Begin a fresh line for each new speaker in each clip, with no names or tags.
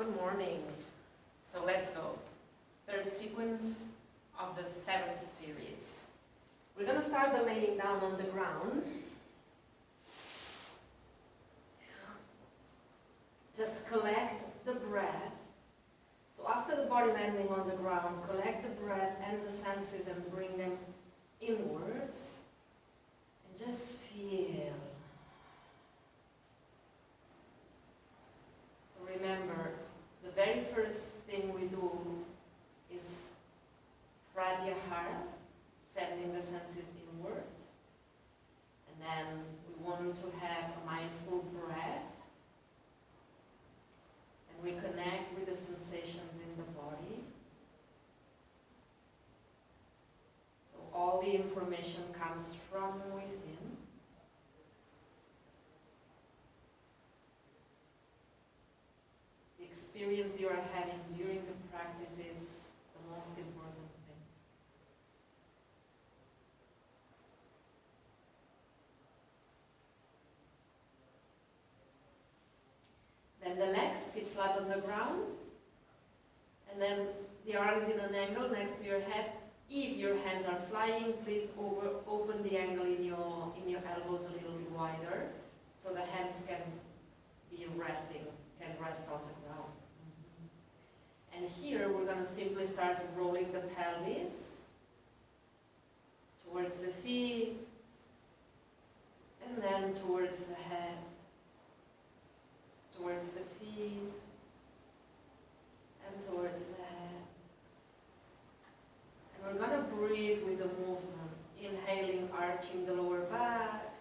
Good morning. So let's go. Third sequence of the 7th series. We're going to start by laying down on the ground. Just collect the breath. So after the body landing on the ground, collect the breath and the senses and bring them inwards. And just feel. So remember, the very first thing we do is pratyahara, sending the senses inwards. And then we want to have a mindful breath. And we connect with the sensations in the body. So all the information comes from within. The experience you are having during the practice is the most important thing. Then the legs, feet flat on the ground, and then the arms in an angle next to your head. If your hands are flying, please open the angle in your elbows a little bit wider, so the hands can rest on the ground. And here we're going to simply start rolling the pelvis towards the feet, and then towards the head. Towards the feet and towards the head. And we're going to breathe with the movement. Inhaling, arching the lower back.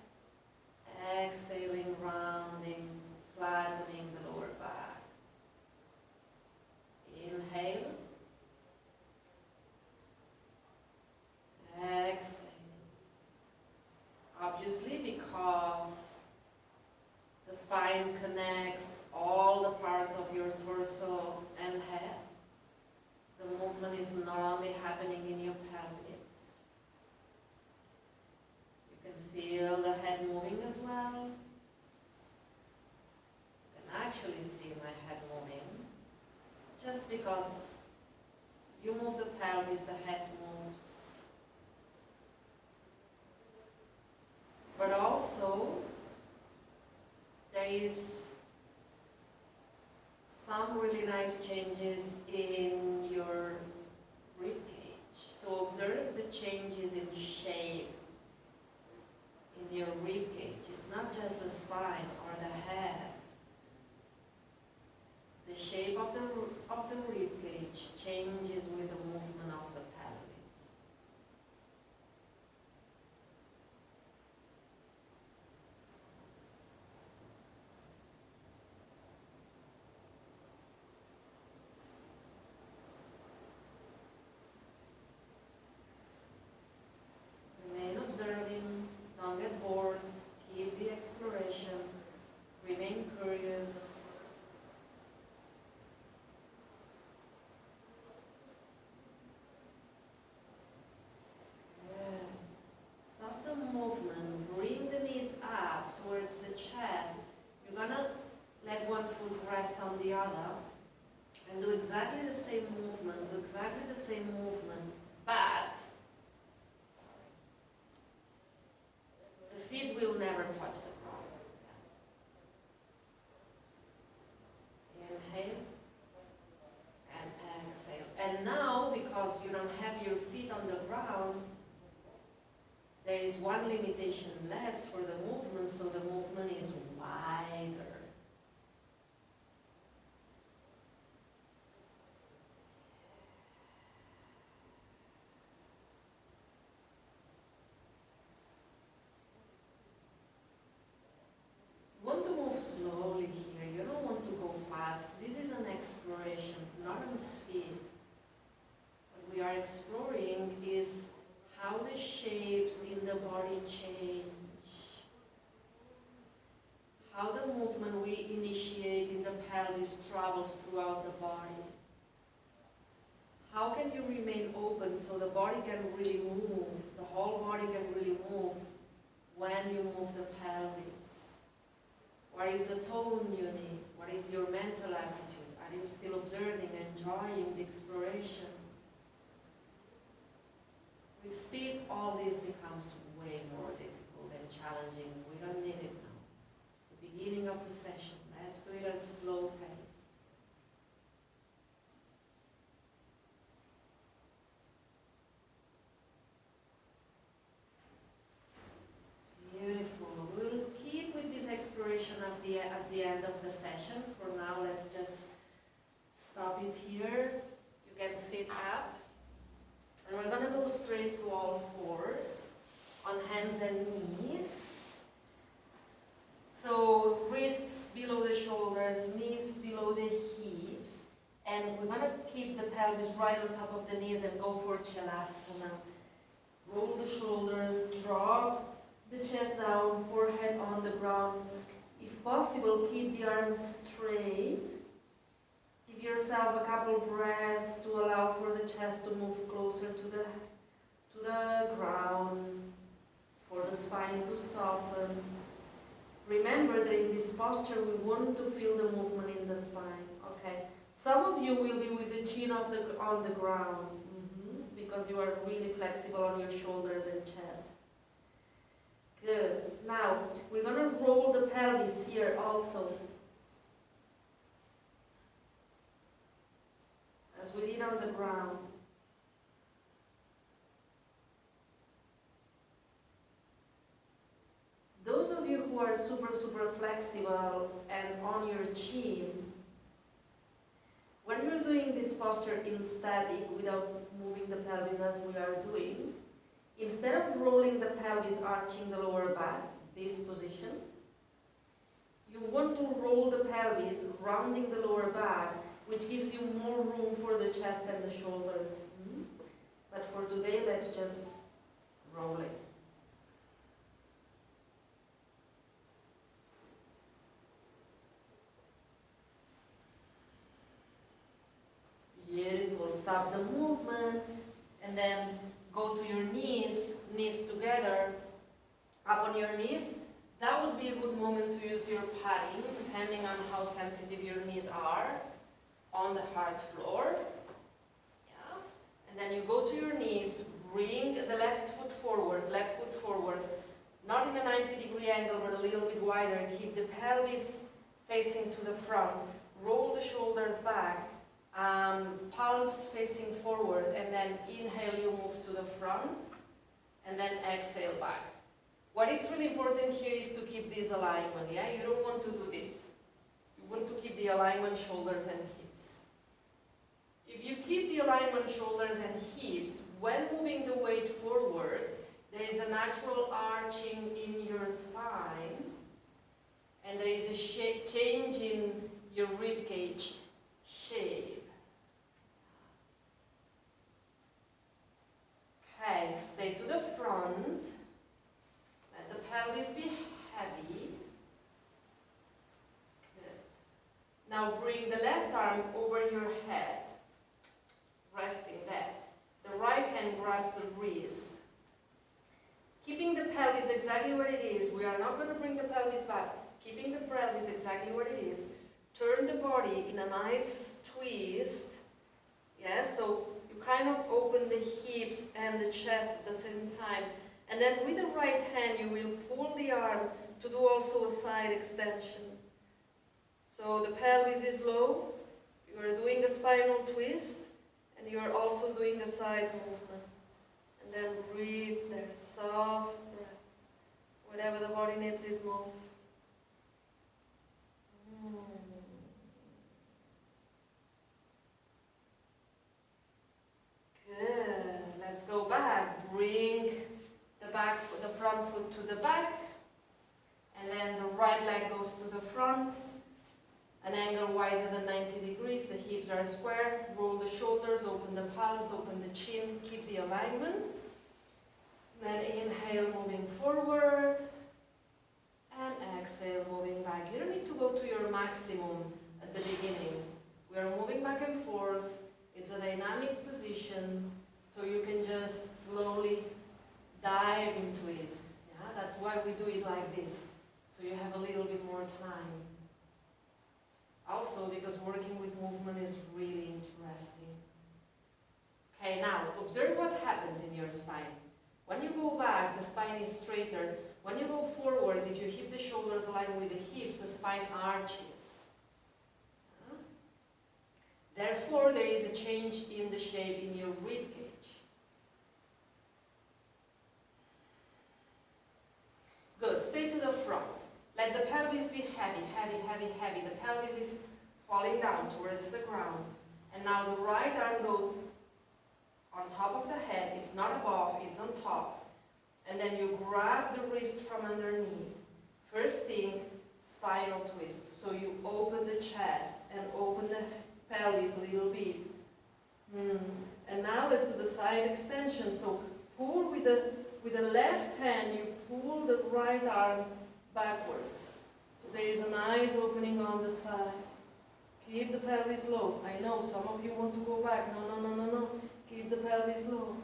Exhaling, rounding, flattening the lower back. Inhale. Exhale. Obviously, because the spine connects all the parts of your torso and head. The movement is not only happening in your pelvis. You can feel the head moving as well. You can actually see my head moving. Just because you move the pelvis, the head moves. But also, there is some really nice changes in your ribcage. So observe the changes in shape in your ribcage. It's not just the spine or the head. The shape of the ribcage changes with the movement of the pelvis. Remain observing, don't get bored, keep the exploration, remain curious. Stop the movement, bring the knees up towards the chest. You're gonna let one foot rest on the other and do exactly the same movement, but the feet will never touch the ground. Inhale and exhale. And now, because you don't have your feet on the ground, there is one limitation less for the movement, so the movement is wider. You want to move slowly here, you don't want to go fast. This is an exploration, not on speed. What we are exploring is how the shapes in the body change. How the movement we initiate in the pelvis travels throughout the body. How can you remain open so the body can really move, the whole body can really move when you move the pelvis? What is the tone you need? What is your mental attitude? Are you still observing, enjoying the exploration? With speed, all this becomes way more difficult and challenging. We don't need it now. It's the beginning of the session. Let's do it at a slow pace. Beautiful. We'll keep with this exploration at the end of the session. For now, let's just stop it here. You can sit up. And we're going to go straight to all fours, on hands and knees. So wrists below the shoulders, knees below the hips. And we're going to keep the pelvis right on top of the knees and go for Chalasana. Roll the shoulders, drop the chest down, forehead on the ground. If possible, keep the arms straight. Give yourself a couple breaths to allow for the chest to move closer to the ground, for the spine to soften. Remember that in this posture we want to feel the movement in the spine. Okay. Some of you will be with the chin on the ground because you are really flexible on your shoulders and chest. Good. Now we're going to roll the pelvis here also. As we did on the ground. Those of you who are super flexible and on your chin, when you're doing this posture in static without moving the pelvis as we are doing, instead of rolling the pelvis, arching the lower back, this position, you want to roll the pelvis, rounding the lower back, which gives you more room for the chest and the shoulders. But for today, let's just roll it. Beautiful. Stop the movement and then go to your knees, knees together, up on your knees. That would be a good moment to use your padding, depending on how sensitive your knees are, on the hard floor. Yeah. And then you go to your knees, bring the left foot forward, not in a 90-degree angle, but a little bit wider. Keep the pelvis facing to the front. Roll the shoulders back, palms facing forward, and then inhale, you move to the front, and then exhale back. What is really important here is to keep this alignment, yeah? You don't want to do this. You want to keep the alignment, shoulders and hips. If you keep the alignment, shoulders and hips, when moving the weight forward, there is a natural arching in your spine, and there is a change in your ribcage shape. Okay, stay to the front. Let the pelvis be heavy. Good. Now bring the left arm over your head, resting there. The right hand grabs the wrist. Keeping the pelvis exactly where it is. We are not going to bring the pelvis back. Keeping the pelvis exactly where it is. Turn the body in a nice twist. Yeah, so you kind of open the hips and the chest at the same time. And then with the right hand, you will pull the arm to do also a side extension. So the pelvis is low. You are doing a spinal twist. And you are also doing a side movement. And then breathe there, soft breath. Whatever the body needs it most. Good. Let's go back. Bring the front foot to the back. And then the right leg goes to the front. An angle wider than 90 degrees. The hips are square. Roll the shoulders, open the palms, open the chin. Keep the alignment. Then inhale, moving forward. And exhale, moving back. You don't need to go to your maximum at the beginning. We are moving back and forth. It's a dynamic position, so you can just slowly dive into it. Yeah, that's why we do it like this, so you have a little bit more time. Also, also because working with movement is really interesting. Okay, now observe what happens in your spine. When you go back, the spine is straighter. When you go forward, if you keep the shoulders aligned with the hips, the spine arches. Therefore, there is a change in the shape in your rib cage. Good, stay to the front. Let the pelvis be heavy, heavy, heavy, heavy. The pelvis is falling down towards the ground. And now the right arm goes on top of the head. It's not above, it's on top. And then you grab the wrist from underneath. First thing, spinal twist. So you open the chest and open the pelvis a little bit. And now let's do the side extension. So pull with the left hand, you pull the right arm backwards. So there is a nice opening on the side. Keep the pelvis low. I know some of you want to go back. No. Keep the pelvis low.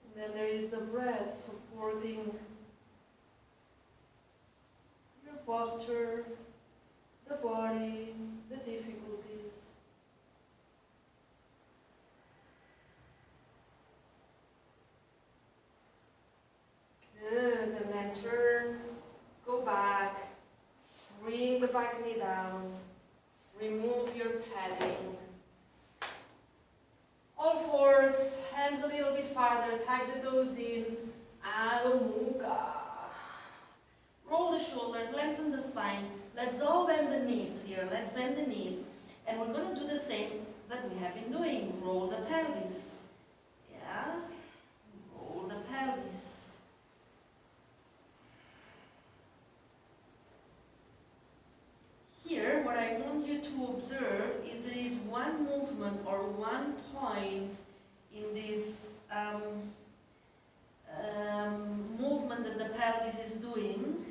And then there is the breath supporting your posture, the body, the difficulties. Good, and then turn, go back, bring the back knee down, remove your padding. All fours, hands a little bit farther, tuck the toes in, Adho Mukha. Roll the shoulders, lengthen the spine. Let's all bend the knees here, let's bend the knees. And we're going to do the same that we have been doing, roll the pelvis. Yeah, roll the pelvis. Here, what I want you to observe is there is one movement or one point in this movement that the pelvis is doing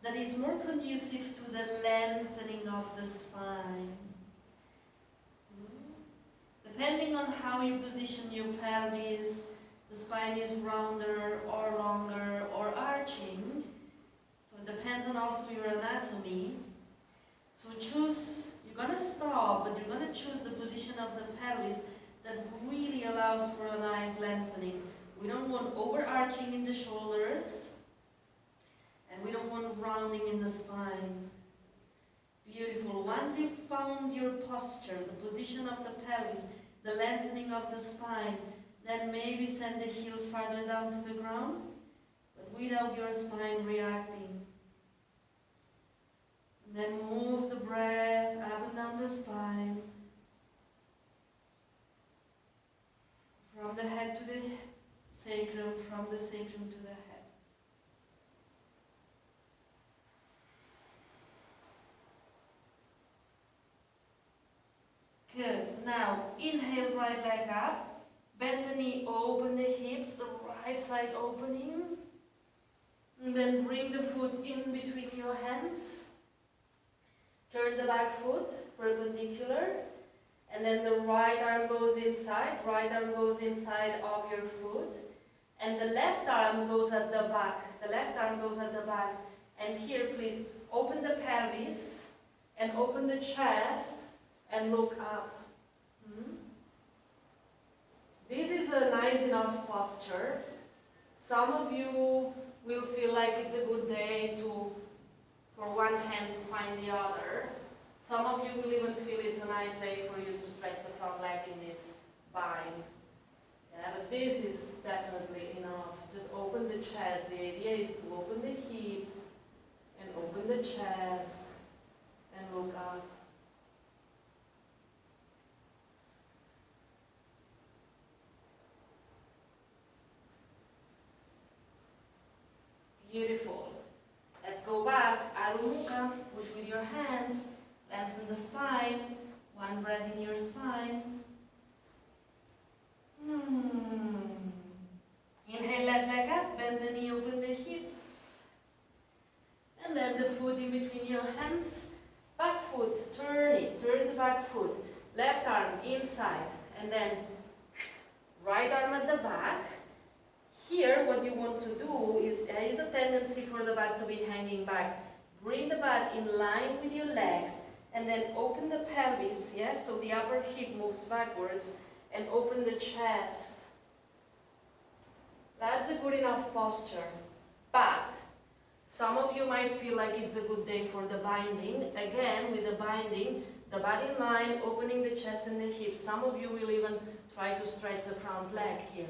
that is more conducive to the lengthening of the spine. Depending on how you position your pelvis, the spine is rounder or longer or arching. So it depends on also your anatomy. So choose, you're going to stop, but you're going to choose the position of the pelvis that really allows for a nice lengthening. We don't want overarching in the shoulders, and we don't want rounding in the spine. Beautiful. Once you've found your posture, the position of the pelvis, the lengthening of the spine, then maybe send the heels farther down to the ground, but without your spine reacting. Then move the breath up and down the spine. From the head to the sacrum, from the sacrum to the head. Good. Now, inhale, right leg up. Bend the knee, open the hips, the right side opening. And then bring the foot in between your hands. Turn the back foot perpendicular, and then the right arm goes inside of your foot, and the left arm goes at the back. The left arm goes at the back. And here, please, open the pelvis, and open the chest, and look up. This is a nice enough posture. Some of you will feel like it's a good day for one hand to find the other. Some of you will even feel it's a nice day for you to stretch the front leg in this bind. Yeah, but this is definitely enough. Just open the chest. The idea is to open the hips and open the chest and look up. Beautiful. Let's go back. Adho Mukha. Push with your hands. Lengthen the spine. One breath in your spine. Inhale, left leg up. Bend the knee, open the hips. And then the foot in between your hands. Back foot, turn it. Turn the back foot. Left arm inside. And then right arm at the back. Here, what you want to do is, there is a tendency for the back to be hanging back. Bring the back in line with your legs And then open the pelvis, yeah? So the upper hip moves backwards, and open the chest. That's a good enough posture. But some of you might feel like it's a good day for the binding. Again, with the binding, the body in line, opening the chest and the hips. Some of you will even try to stretch the front leg here.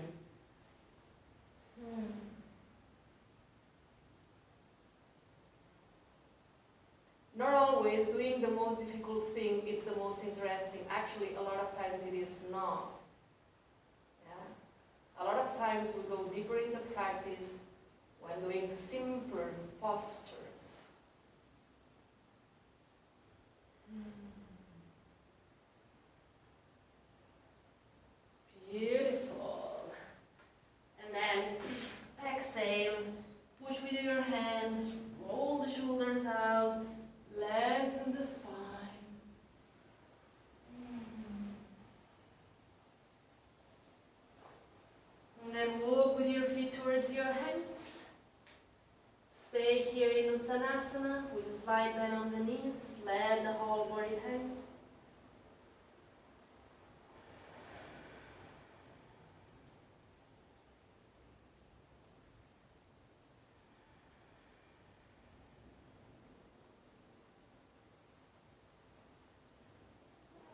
Not always doing the most difficult thing, it's the most interesting. Actually, a lot of times it is not. Yeah? A lot of times we go deeper in the practice when doing simpler postures. Beautiful. And then exhale, push with your hands, roll the shoulders out, lengthen the spine. And then walk with your feet towards your hands. Stay here in Uttanasana with a slight bend on the knees. Let the whole body hang.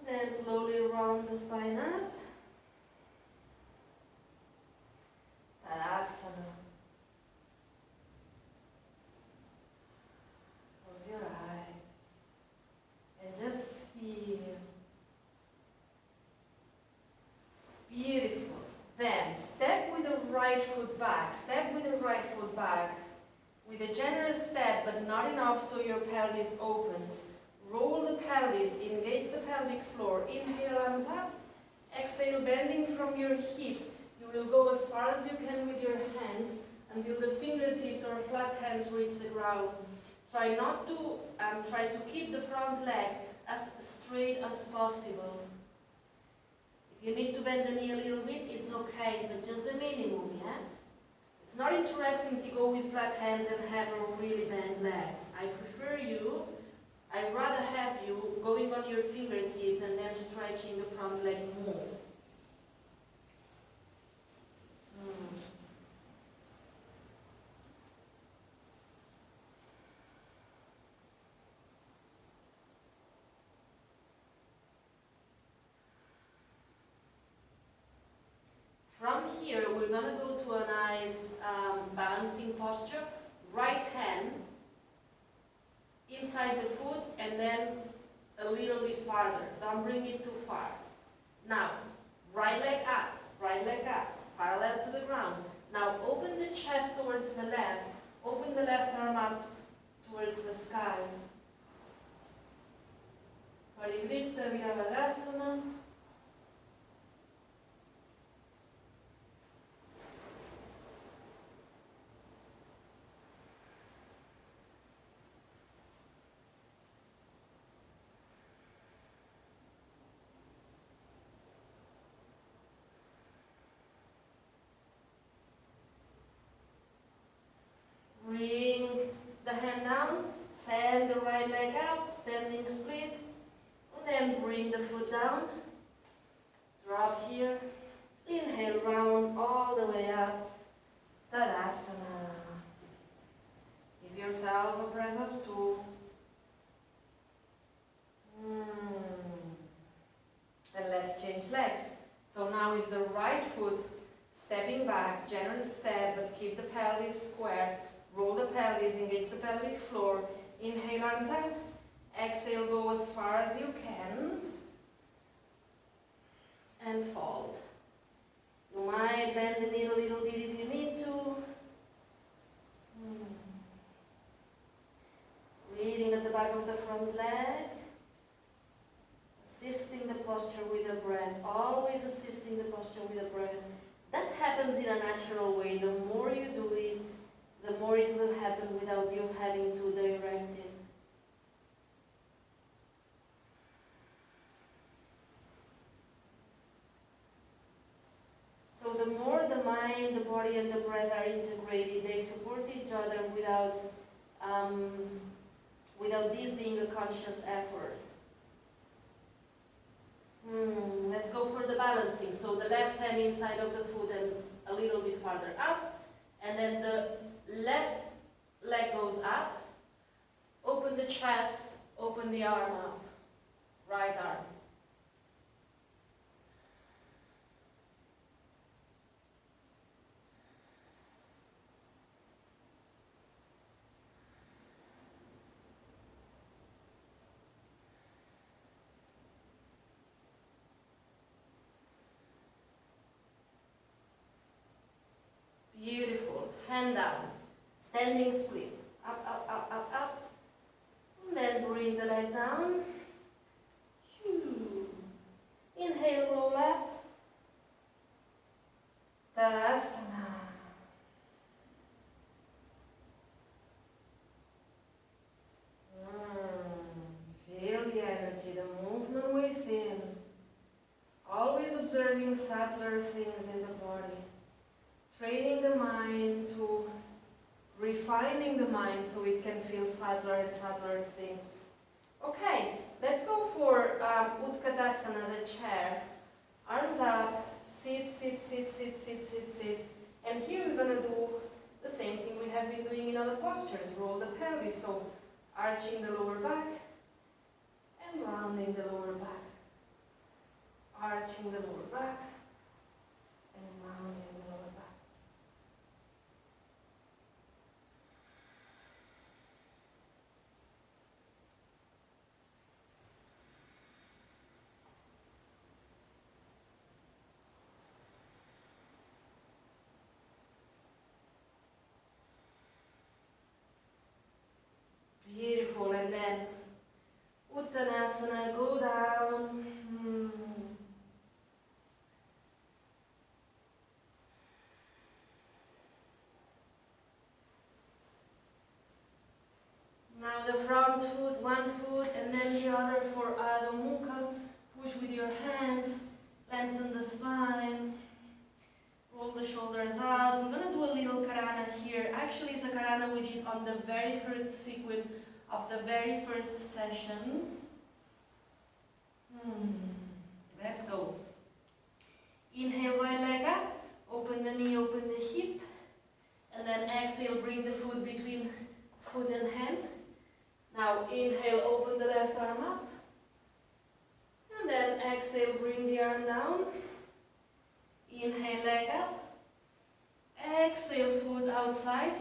Then slowly round the spine up. Tadasana. Close your eyes and just feel. Beautiful. Then step with the right foot back. Step with the right foot back. With a generous step, but not enough so your pelvis opens. Roll the pelvis, engage the pelvic floor. Inhale, arms up. Exhale, bending from your hips. You will go as far as you can with your hands until the fingertips or flat hands reach the ground. Try to keep the front leg as straight as possible. If you need to bend the knee a little bit, it's okay, but just the minimum, yeah? It's not interesting to go with flat hands and have a really bent leg. I'd rather have you going on your fingertips and then stretching the front leg more. From here, we're going to go to a nice balancing posture. Right hand inside the foot and then a little bit farther. Don't bring it too far. Now, right leg up, parallel to the ground. Now open the chest towards the left. Open the left arm up towards the sky. Parivritta Virabhadrasana. Bring the hand down, send the right leg up, standing split, and then bring the foot down, drop here, inhale, round all the way up, Tadasana. Give yourself a breath of 2. Then let's change legs. So now is the right foot stepping back, generous step, but keep the pelvis square. Roll the pelvis, engage the pelvic floor. Inhale, arms up. Exhale, go as far as you can. And fold. You might bend the knee a little bit if you need to. Breathing at the back of the front leg. Assisting the posture with the breath. Always assisting the posture with the breath. That happens in a natural way. The more you do it, the more it will happen without you having to direct it. So the more the mind, the body and the breath are integrated, they support each other without this being a conscious effort. Let's go for the balancing. So the left hand inside of the foot and a little bit farther up. And then the left leg goes up. Open the chest, open the arm up. Right arm. Beautiful. Hand down. Standing split. Up, up, up, up, up. And then bring the leg down. Inhale, roll up. Tadasana. Feel the energy, the movement within. Always observing subtler things in the body. Training the mind to refining the mind so it can feel subtler and subtler things. Okay, let's go for Utkatasana, the chair. Arms up, sit, sit, sit, sit, sit, sit, sit. And here we're going to do the same thing we have been doing in other postures. Roll the pelvis, so arching the lower back and rounding the lower back. Arching the lower back and rounding the lower back. Beautiful, and then Uttanasana, go down. Now the front foot, one foot, and then the other for Adho Mukha. Push with your hands, lengthen the spine, roll the shoulders out. We're going to do a little Karana here. Actually, it's a Karana we did on the very first sequence of the very first session. Let's go. Inhale, right leg up, open the knee, open the hip, and then exhale, bring the foot between foot and hand. Now inhale, open the left arm up, and then exhale, bring the arm down. Inhale, leg up, exhale, foot outside,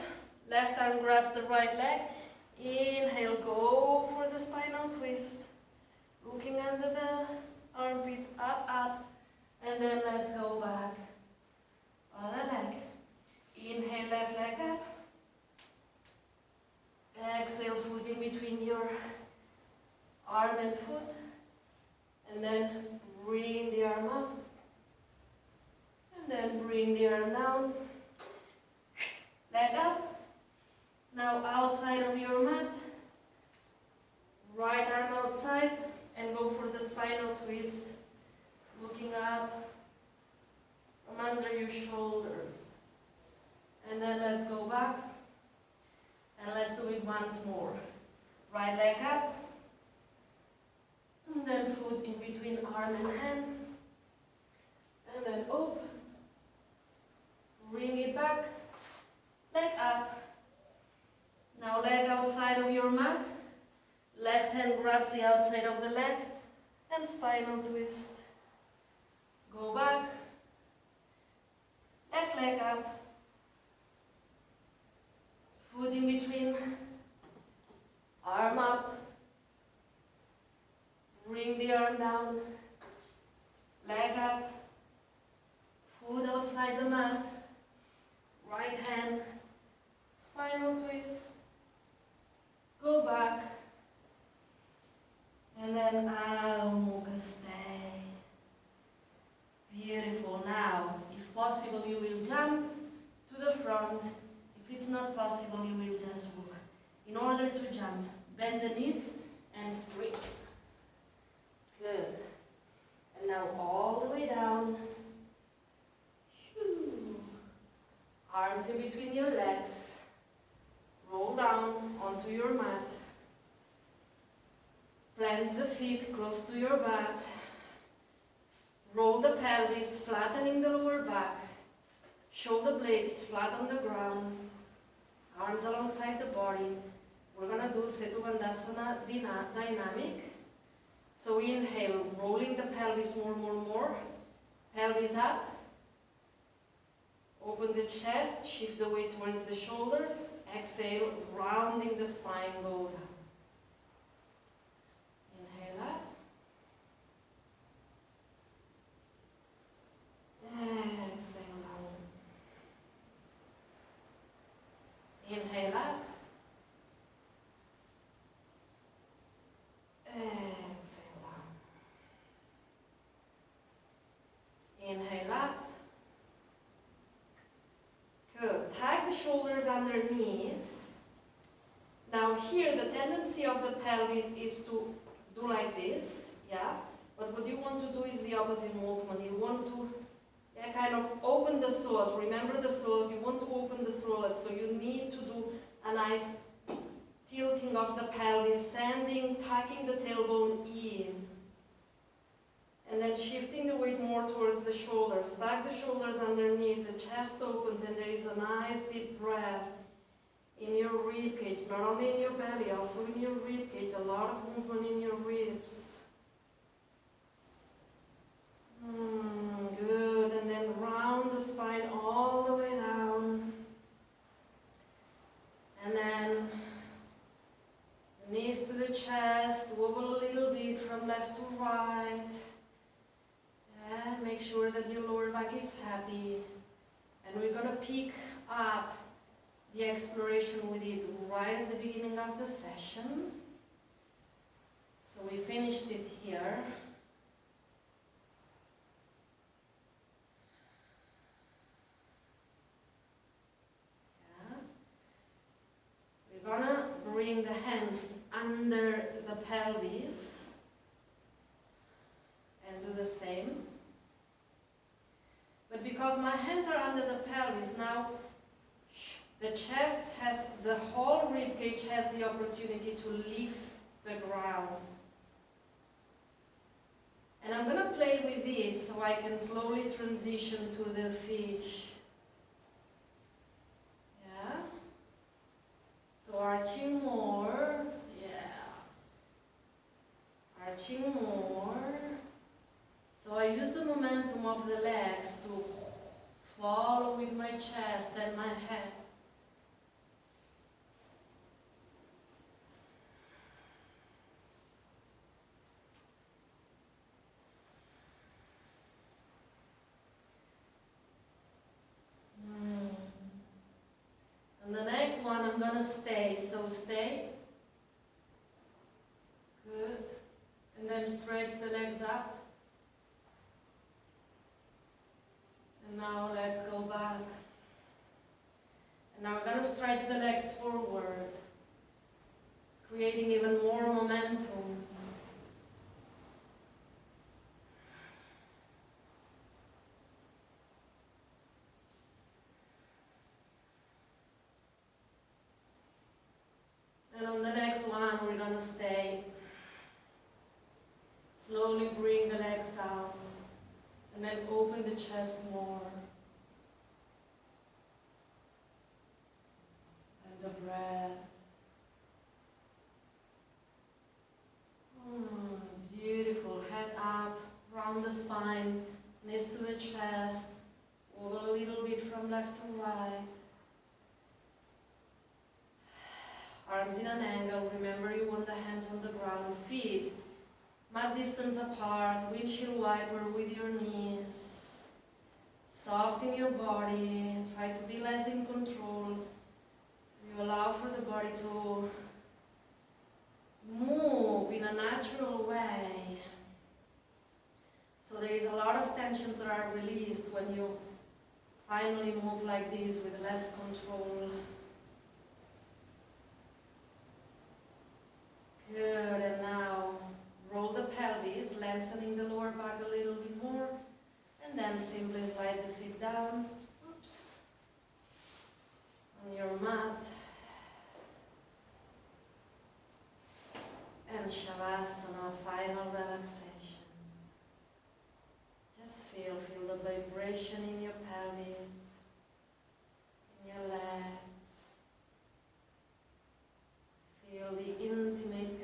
left arm grabs the right leg. Inhale, go for the spinal twist. Looking under the armpit, up, up. And then let's go back. Other leg. Inhale, left leg up. Exhale, foot in between your arm and foot. And then bring the arm up. And then bring the arm down. Leg up. Now outside of your mat, right arm outside, and go for the spinal twist, looking up from under your shoulder. And then let's go back, and let's do it once more. Right leg up, and then foot in between arm and hand, and then up, bring it back, leg up. Now leg outside of your mat, left hand grabs the outside of the leg, and spinal twist. Go back, left leg up, foot in between, arm up, bring the arm down, leg up, foot outside the mat, right hand, spinal twist. Go back, and then Adho Mukha, stay. Beautiful. Now, if possible, you will jump to the front. If it's not possible, you will just walk. In order to jump, bend the knees and straight. Good. And now all the way down. Arms in between your legs. Roll down onto your mat. Plant the feet close to your butt. Roll the pelvis, flattening the lower back. Shoulder blades flat on the ground. Arms alongside the body. We're going to do Setu Bandhasana dynamic. So inhale, rolling the pelvis more. Pelvis up. Open the chest, shift the weight towards the shoulders. Exhale, rounding the spine, go down. Inhale up. Exhale down. Inhale up. Exhale down. Inhale up. Good. Tag the shoulders underneath. Now here the tendency of the pelvis is to do like this, yeah? But what you want to do is the opposite movement. You want to kind of open the psoas. Remember the psoas, you want to open the psoas, so you need to do a nice tilting of the pelvis, sending, tucking the tailbone in. And then shifting the weight more towards the shoulders. Tuck the shoulders underneath, the chest opens, and there is a nice deep breath in your ribcage, not only in your belly, also in your ribcage, a lot of movement in your ribs. Good, and then round the spine all the way down. And then knees to the chest, wobble a little bit from left to right. Make sure that your lower back is happy. And we're going to pick up the exploration we did right at the beginning of the session. So we finished it here. We're going to bring the hands under the pelvis and do the same. But because my hands are under the pelvis, now the chest has, the whole ribcage has the opportunity to lift the ground. And I'm going to play with it so I can slowly transition to the fish. Yeah? So arching more. Yeah. Arching more. So I use the momentum of the legs to follow with my chest and my head. And the next one I'm going to stay. So stay. Good. And then stretch the legs up. And now let's go back. And now we're going to stretch the legs forward, creating even more momentum. And on the next one, we're going to stay. Slowly bring the legs down. And then open the chest more. And the breath. Beautiful. Head up, round the spine, knees to the chest. Wobble a little bit from left to right. Arms in an angle. Remember, you want the hands on the ground. Feet mat distance apart, windshield wiper with your knees. Soften your body, try to be less in control. So you allow for the body to move in a natural way. So there is a lot of tensions that are released when you finally move like this with less control. Good, and now roll the pelvis, lengthening the lower back a little bit more, and then simply slide the feet down. Oops. On your mat. And Shavasana, final relaxation. exhale, feel the vibration in your pelvis, in your legs. Feel the intimate